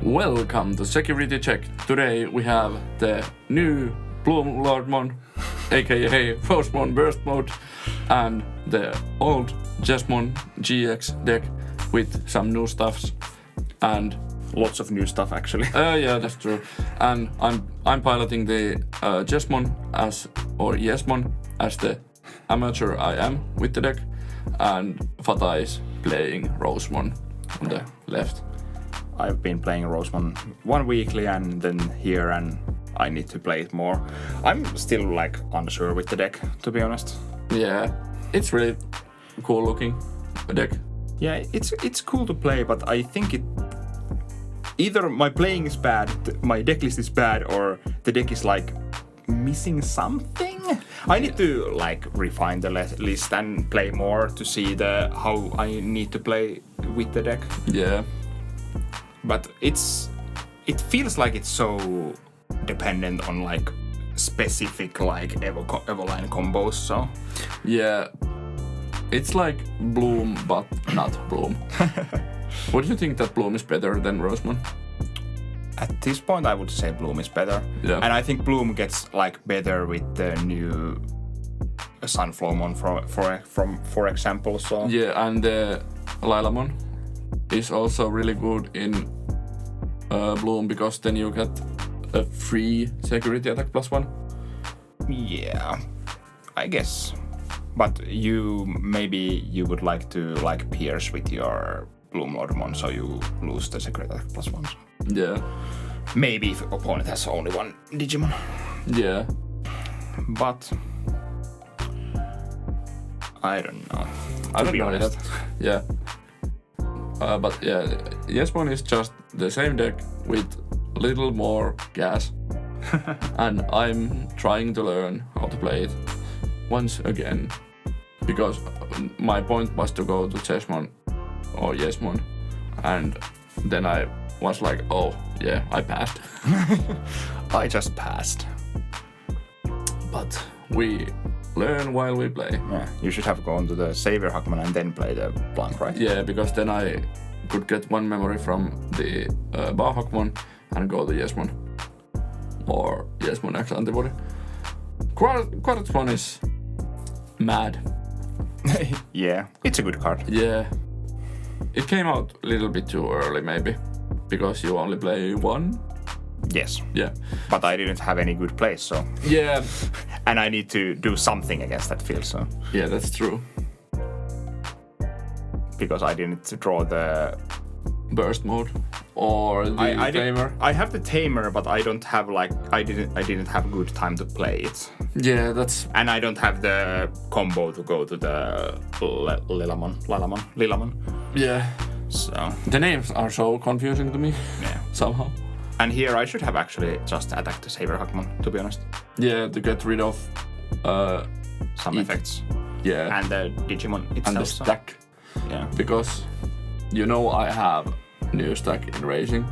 Welcome to Security Check. Today we have the new Bloomlordmon, aka Rosemon Burst Mode, and the old Jesmon GX deck with some new stuffs and lots of new stuff actually. Yeah, that's true. And I'm piloting the Jesmon Jesmon as the amateur I am with the deck, and Fata is playing Rosemon on the left. I've been playing Rosemon one weekly and then here, and I need to play it more. I'm still like unsure with the deck, to be honest. Yeah, it's really cool looking deck. Yeah, it's cool to play, but I think it either my playing is bad, my deck list is bad, or the deck is like missing something. I need to like refine the list and play more to see how I need to play with the deck. Yeah. But it feels like it's so dependent on like specific like Evoline combos, so yeah, it's like Bloom but not Bloom. What do you think, that Bloom is better than Rosemon? At this point I would say Bloom is better. Yeah. And I think Bloom gets like better with the new Sunflowmon for example, so yeah, and the Lilamon is also really good in Bloom, because then you get a free security attack +1. Yeah, I guess. But maybe you would like to like pierce with your Bloomlordmon, so you lose the security attack +1. Yeah. Maybe if opponent has only one Digimon. Yeah. But I don't know. I don't know that. Yeah. But yeah, Jesmon is just the same deck with little more gas. And I'm trying to learn how to play it once again, because my point was to go to Jesmon or Jesmon, and then I was like, oh yeah, I passed. I just passed. But we learn while we play. Yeah, you should have gone to the Savior Hackman and then play the Blank, right? Yeah, because then I could get one memory from the Blockhouse and go to Jesmon. Or Jesmon X antibody. Quartzmon is mad. Yeah, it's a good card. Yeah. It came out a little bit too early maybe, because you only play one. Yes. Yeah. But I didn't have any good plays, so... Yeah. And I need to do something against that field, so... Yeah, that's true. Because I didn't draw the... Burst mode or the tamer. I have the tamer, but I don't have like... I didn't have good time to play it. Yeah, that's... And I don't have the combo to go to the Lilamon. Yeah. So... The names are so confusing to me. Yeah. Somehow. And here I should have actually just attacked the Saber Hackman, to be honest. Yeah, to get rid of some effects. Yeah. And the Digimon itself. And the stack. Yeah. Because you know I have new stack in racing.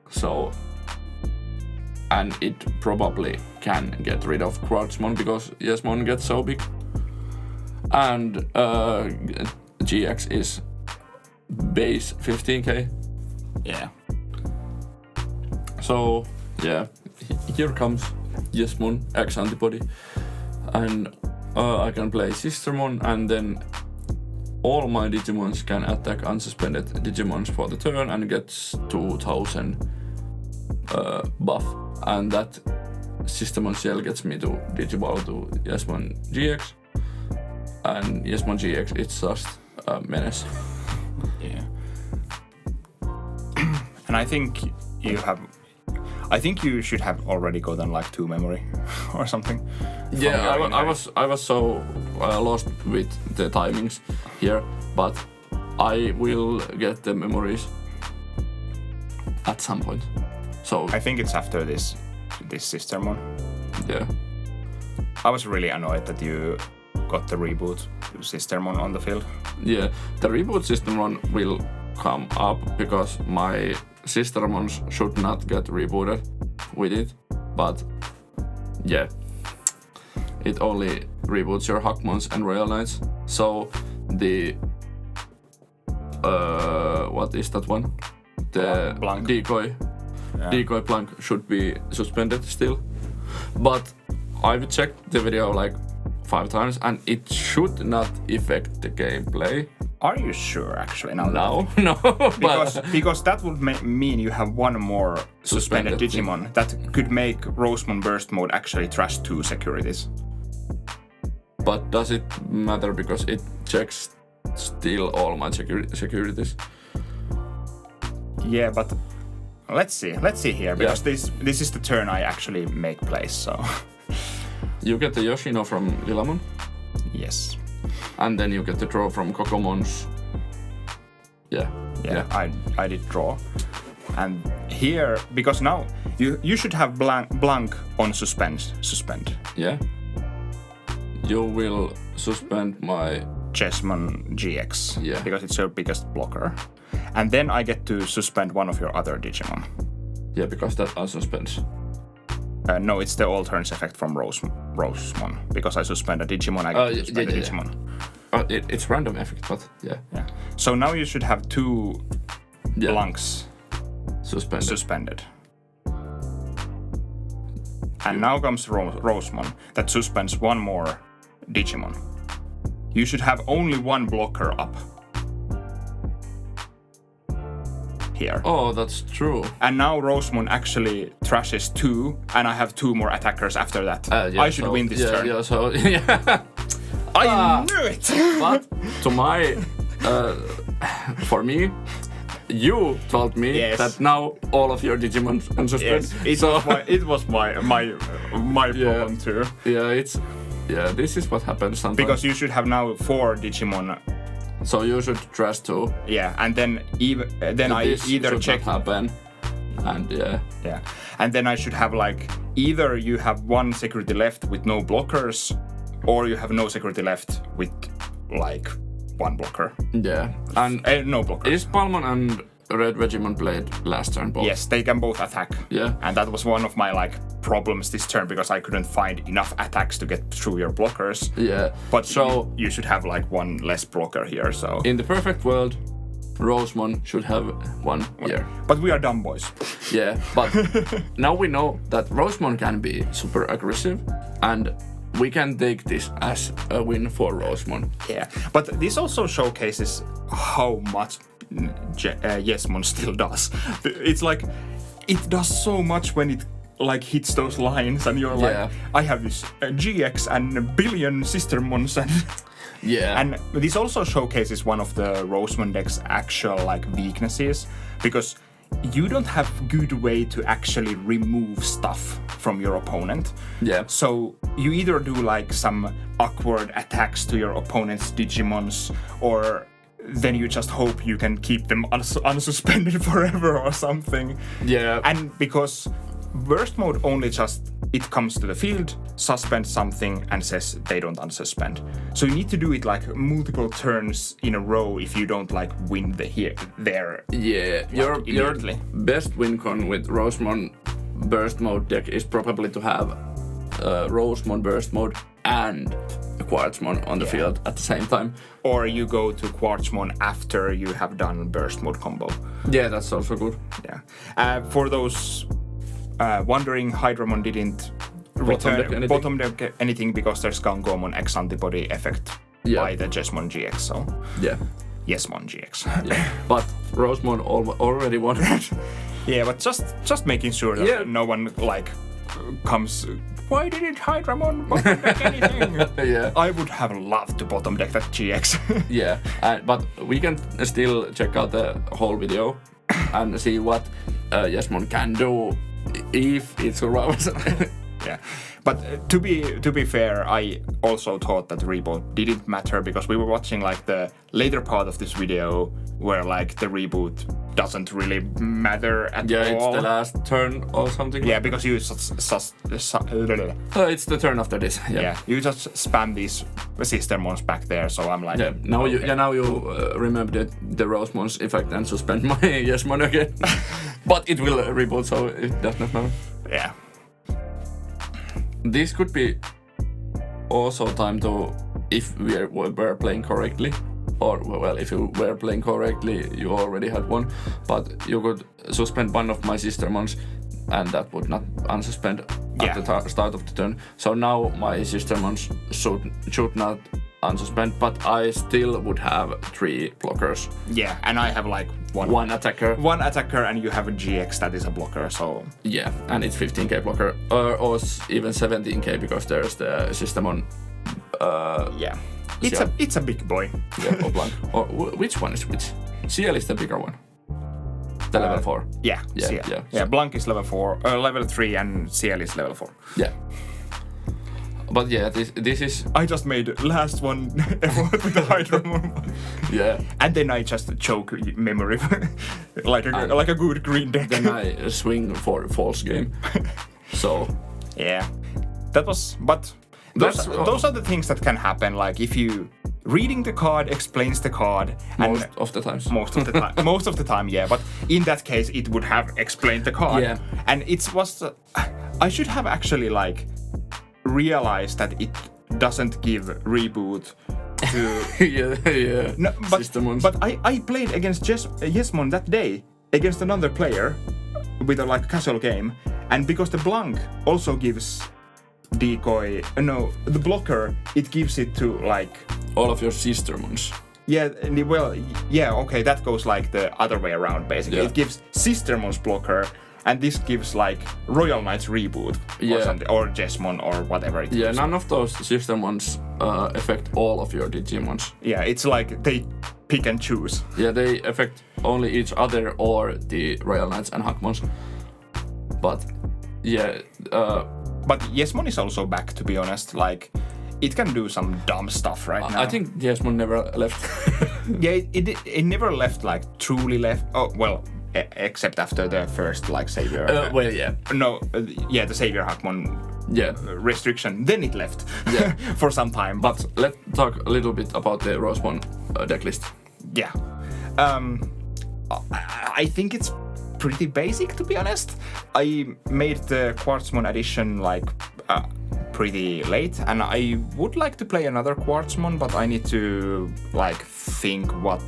So, and it probably can get rid of Quartzmon because Jesmon gets so big. And GX is base 15k. Yeah. So, yeah, here comes Jesmon X antibody, and I can play Sistermon, and then all my Digimons can attack unsuspended Digimons for the turn and gets 2000 buff, and that Sistermon shell gets me to Digiball to Jesmon GX, and Jesmon GX it's just a menace. Yeah. And I think you should have already gotten like 2 memory or something. Yeah, I was so lost with the timings here, but I will get the memories at some point. So I think it's after this Sistermon. Yeah. I was really annoyed that you got the reboot Sistermon on the field. Yeah, the reboot Sistermon will come up because my Sistermons should not get rebooted with it, but yeah, it only reboots your Hackmons and Royal Knights. So the what is that one? the Blank. decoy blank should be suspended still. But I've checked the video like 5 times and it should not affect the gameplay. Are you sure, actually? No. Because that would mean you have one more suspended Digimon that could make Rosemon Burst Mode actually trash 2 securities. But does it matter because it checks still all my securities? Yeah, but let's see here, because this is the turn I actually make plays, so... You get the Yoshino from Lilamon. Yes. And then you get the draw from Kokomon's. Yeah. I did draw. And here, because now you should have blank on suspend. Yeah. You will suspend my Jesmon GX. Yeah. Because it's your biggest blocker. And then I get to suspend one of your other Digimon. Yeah, because that unsuspends. No, it's the all turns effect from Rosemon. Because I suspend a Digimon, I get to suspend a Digimon. It's random effect, but yeah. So now you should have 2 blanks suspended. And now comes Rosemon that suspends one more Digimon. You should have only one blocker up. Here. Oh, that's true. And now Rosemon actually trashes 2, and I have 2 more attackers after that. I should win this turn. I knew it! But to my... for me, you told me that now all of your Digimon unsuspend. Yes, it was my problem too. This is what happens sometimes. Because you should have now 4 Digimon. So you should trash 2. Yeah, and then I either check happen. And and then I should have like either you have 1 security left with no blockers, or you have no security left with like 1 blocker. Yeah, and no blockers. Is Palmon and Red Regiment played last turn both? Yes, they can both attack. Yeah, and that was one of my like problems this turn because I couldn't find enough attacks to get through your blockers. Yeah, but so you should have like 1 less blocker here. So in the perfect world, Rosemon should have 1 here. But we are dumb boys. Yeah, but now we know that Rosemon can be super aggressive, and we can take this as a win for Rosemon. Yeah, but this also showcases how much Jesmon still does. It's like it does so much when it like hits those lines, and you're like, I have this GX and a billion sistermons and. Yeah. And this also showcases one of the Rosemon deck's actual like weaknesses, because you don't have good way to actually remove stuff from your opponent. Yeah. So you either do like some awkward attacks to your opponent's Digimons, or then you just hope you can keep them unsuspended forever or something. Yeah. And because Burst Mode only just, it comes to the field, suspends something, and says they don't unsuspend. So you need to do it like multiple turns in a row if you don't like win there. Yeah, like, your best win con with Rosemon Burst Mode deck is probably to have Rosemon Burst Mode and Quartzmon on the field at the same time. Or you go to Quartzmon after you have done Burst Mode combo. Yeah, that's also good. Yeah. For those wondering, Hydramon didn't bottom deck anything because there's Gangomon X antibody effect by the Jesmon GX, so Jesmon GX. Yeah. But Rosemon already won. Yeah, but just making sure that no one like comes. Why didn't Hydramon bottom deck anything? Yeah, I would have loved to bottom deck that GX. Yeah, but we can still check out the whole video and see what Jesmon can do if it survives. Yeah, but to be fair, I also thought that reboot didn't matter because we were watching like the later part of this video where like the reboot doesn't really matter at all. Yeah, it's the last turn or something. Yeah, because you it's the turn after this. Yeah, you just spam these Sistermons back there. So I'm like, now you remember the Rosemon's effect and suspend my Jesmon again. But it will reboot, so it does not matter. Yeah. This could be also time to, if we were playing correctly, or well, if you were playing correctly, you already had one, but you could suspend one of my Sistermons, and that would not unsuspend at the start of the turn. So now my Sistermons should not unsuspend, but I still would have 3 blockers. Yeah, and I have like one attacker. One attacker, and you have a GX that is a blocker, so... Yeah, and it's 15k blocker, or even 17k, because there's the Sistermon. Yeah. It's a big boy. Yeah, or Blanc. Or which one is which? CL is the bigger one. The level 4. Yeah, CL. Yeah, Blanc is level 4, level 3, and CL is level 4. Yeah. But yeah, this is... I just made last one effort with the Hydromon. Yeah. And then I just choke memory like a good green deck. Then I swing for false game. So... Yeah. That was... But... Those are the things that can happen, like if you reading the card explains the card. Most of the time. Most of the time, yeah. But in that case, it would have explained the card. Yeah. And it was... I should have actually, like, realized that it doesn't give reboot to... yeah. No, Sistermons. But I played against Jesmon that day, against another player, with a, like, casual game. And because the Blanc also gives... decoy, the blocker, it gives it to like all of your Sistermons. Yeah, well, yeah, okay, that goes like the other way around basically. Yeah. It gives Sistermon's blocker, and this gives like Royal Knight's reboot or something, or Jesmon or whatever it is. Yeah, none of those Sistermons affect all of your Digimons. Yeah, it's like they pick and choose. Yeah, they affect only each other or the Royal Knights and Hackmons. But yeah, but Jesmon is also back, to be honest. Like, it can do some dumb stuff right now. I think Jesmon never left. Yeah, it never left, like, truly left. Oh, well, except after the first, like, Savior. Well, yeah. No, the Savior Hackmon restriction. Then it left for some time. But let's talk a little bit about the Rosemon decklist. Yeah. I think it's pretty basic, to be honest. I made the Quartzmon edition like pretty late, and I would like to play another Quartzmon, but I need to like think what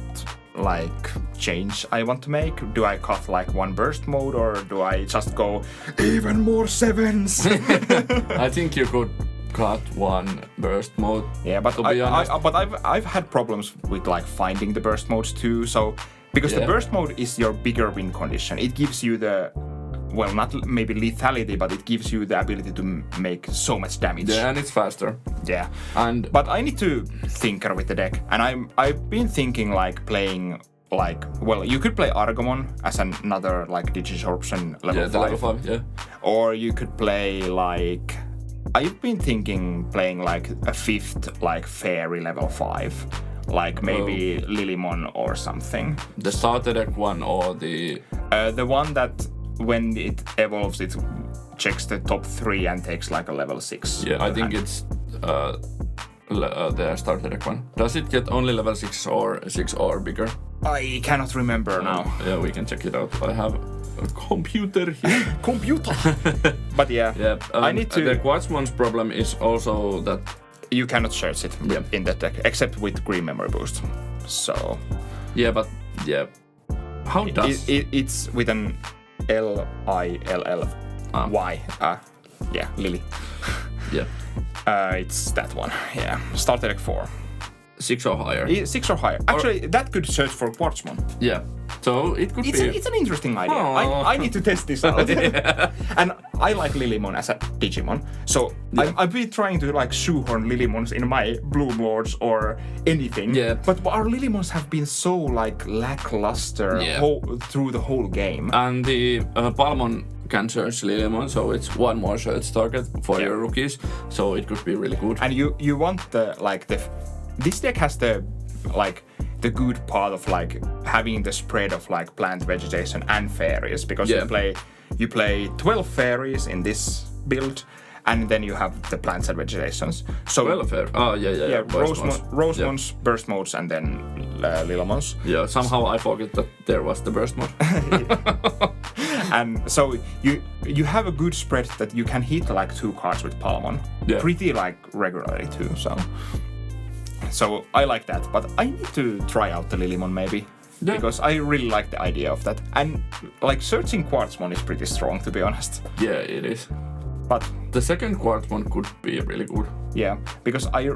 like change I want to make. Do I cut like one burst mode, or do I just go even more 7s? I think you could cut one burst mode. Yeah, but I've had problems with like finding the burst modes too, so because the burst mode is your bigger win condition. It gives you the, well, not maybe lethality, but it gives you the ability to make so much damage. Yeah, and it's faster. Yeah. But I need to tinker with the deck, and I've been thinking like playing like, well, you could play Argomon as another like Digisorption level 5. Level 5, yeah. Or you could play like, I've been thinking playing like a 5th like Fairy level 5. Like maybe Lilymon or something. The starter deck one, or the one that when it evolves, it checks the top 3 and takes like a level 6. Yeah, I think it's the starter deck one. Does it get only level 6 or bigger? I cannot remember now. Yeah, we can check it out. I have a computer here. Computer. But yeah, I need to. The Quartzmon's problem is also that you cannot search it in that deck, except with Green Memory Boost. So... Yeah, but... Yeah. How does... It's with an Lilly. Yeah, Lily. Yeah. It's that one, yeah. Starter deck 4. 6 or higher. 6 or higher. Actually, that could search for Quartzmon. Yeah. So it could be... It's an interesting idea. I need to test this out. And I like Lilymon as a Digimon. So I've been trying to like shoehorn Lilymons in my Bloom Lords or anything. Yeah. But our Lilymons have been so like lackluster through the whole game. And the Palmon can search Lilymon, so it's one more search target for your rookies. So it could be really good. And you want the like the... This deck has the like the good part of like having the spread of like plant vegetation and fairies, because you play 12 fairies in this build, and then you have the plants and vegetations. So 12 fairies. Oh yeah. Rosemons, burst modes, and then Lilymons. Yeah. Somehow I forget that there was the burst mode. And so you have a good spread that you can hit like 2 cards with Palmon. Yeah. Pretty like regularly too. So. So I like that, but I need to try out the Lilymon maybe. Yeah. Because I really like the idea of that. And like searching Quartzmon is pretty strong, to be honest. Yeah, it is. But The second Quartzmon could be really good. yeah, because I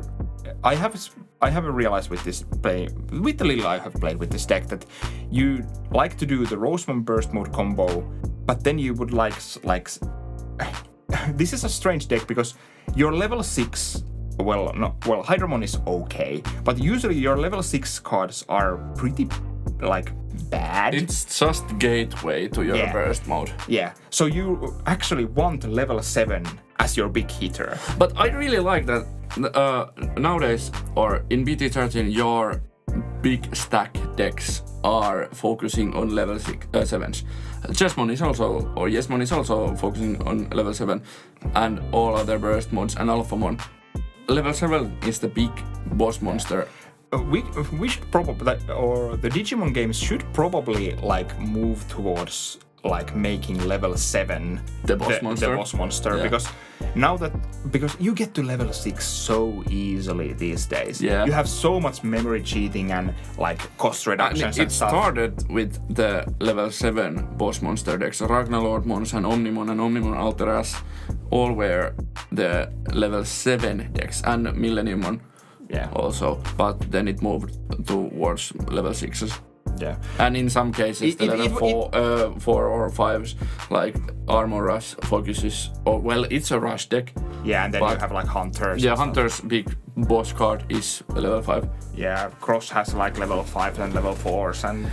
have realized with this play, with the little I have played with this deck, that you like to do the Rosemon burst mode combo, but then you would like this is a strange deck because your level 6, Hydramon is okay, but usually your level 6 cards are pretty like bad. It's just gateway to your burst mode. Yeah, so you actually want level 7 as your big hitter. But I really like that nowadays, or in BT13, your big stack decks are focusing on level 7s. Jesmon is also focusing on level 7, and all other burst modes and Alphamon. Level 7 is the big boss monster. We should probably, or the Digimon games should probably like move towards like making level 7 the boss monster. Yeah. because you get to level 6 so easily these days. Yeah. You have so much memory cheating and like cost reductions and stuff. It started with the level 7 boss monster decks. Ragnarlordmons and Omnimon Alteras all were the level 7 decks, and Millenniummon also, but then it moved towards level 6s. Yeah. And in some cases, the level 4 or 5s, like Armor Rush focuses, it's a rush deck. Yeah, and then you have like Hunters. Yeah, Hunter's big boss card is level 5. Yeah, Cross has like level 5 and level 4s, and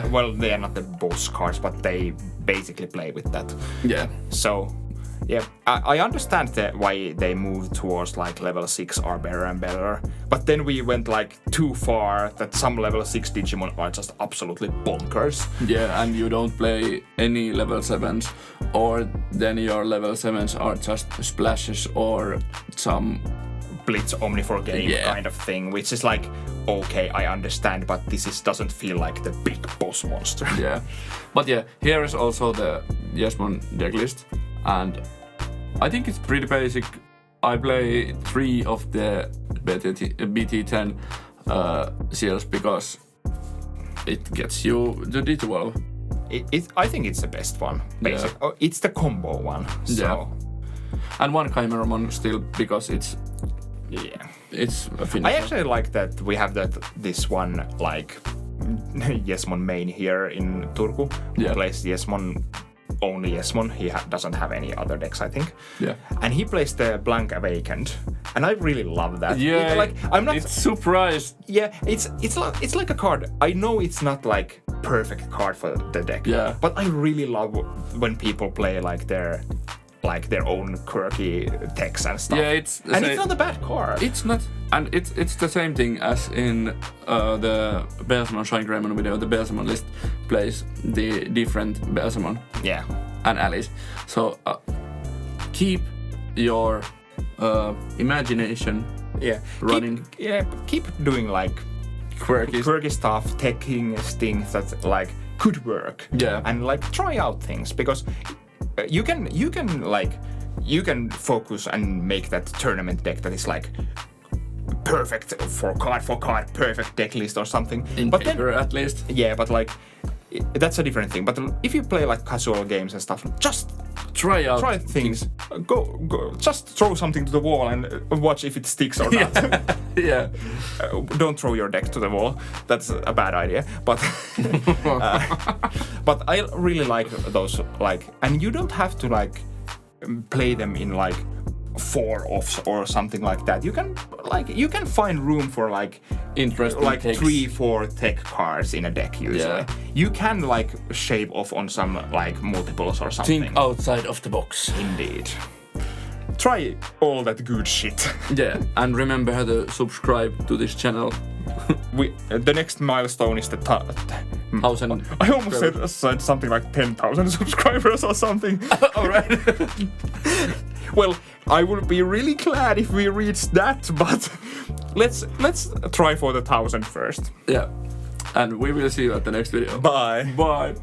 well, they are not the boss cards, but they basically play with that. Yeah. So, yeah, I understand why they moved towards like level 6 are better and better, but then we went like too far that some level 6 Digimon are just absolutely bonkers. Yeah, and you don't play any level 7s, or then your level 7s are just splashes or some Blitz Omnifor game kind of thing, which is like, okay, I understand, but this doesn't feel like the big boss monster. Yeah, but yeah, here is also the Jesmon decklist, and I think it's pretty basic. I play 3 of the BT10 seals because it gets you the D12. I think it's the best one, basically. Yeah. Oh, it's the combo one. So. Yeah. And one Chimeramon still because it's a finisher. I actually like that we have this one like Jesmon main here in Turku who plays only Jesmon. He doesn't have any other decks, I think. Yeah. And he plays the Blank Awakened, and I really love that. Yeah. I'm not surprised. Yeah, it's like a card. I know it's not like perfect card for the deck. Yeah. But I really love when people play like their own quirky decks and stuff. Yeah, it's not a bad card. It's not, and it's the same thing as in the Belsamon Shine Greymon video. The Belsamon list plays the different Belsamon. Yeah. And allies. So keep your imagination running. Keep doing like quirky stuff, taking things that like could work. Yeah. And like try out things, because you can focus and make that tournament deck that is like perfect for card, perfect deck list or something. In paper, at least. Yeah, but like that's a different thing. But if you play like casual games and stuff, just try things. Go. Just throw something to the wall and watch if it sticks or not. Yeah. Don't throw your deck to the wall. That's a bad idea. But but I really like those, like, and you don't have to like play them in like 4 offs or something like that. You can find room for like interesting like takes. 3-4 tech cards in a deck usually. Yeah. You can like shave off on some like multiples or something. Think outside of the box. Indeed. Try all that good shit. Yeah, and remember how to subscribe to this channel. The next milestone is the 1,000. I almost said something like 10,000 subscribers or something. Alright. Well, I would be really glad if we reach that, but let's try for the 1,000 first. Yeah. And we will see you at the next video. Bye. Bye.